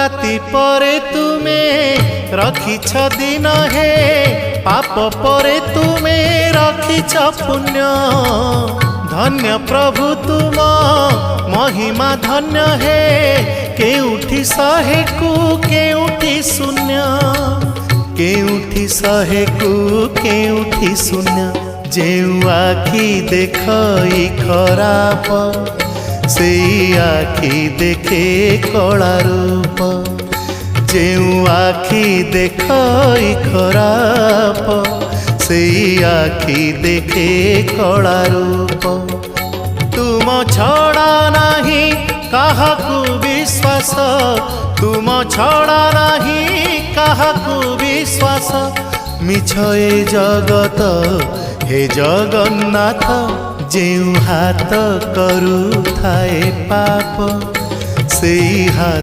राति परे तुमे रखिछ दिन हे पाप परे तुमे रखिछ पुण्य धन्य प्रभु तुम महिमा धन्य हे केउठी शहे को केउठी शून्य केउठी शहे को केउठी शून्य जेउ आखि देखई खराप से आखि देखे कला रूप जेउ आखि देखई खराप से आखि देखे कला रूप तुम छड़ा नहीं काहाकू विश्वास तुम छड़ा नहीं काहाकू विश्वास मिछ ए जगत हे जगन्नाथ जेउ हाथ करू थाए पाप से हाथ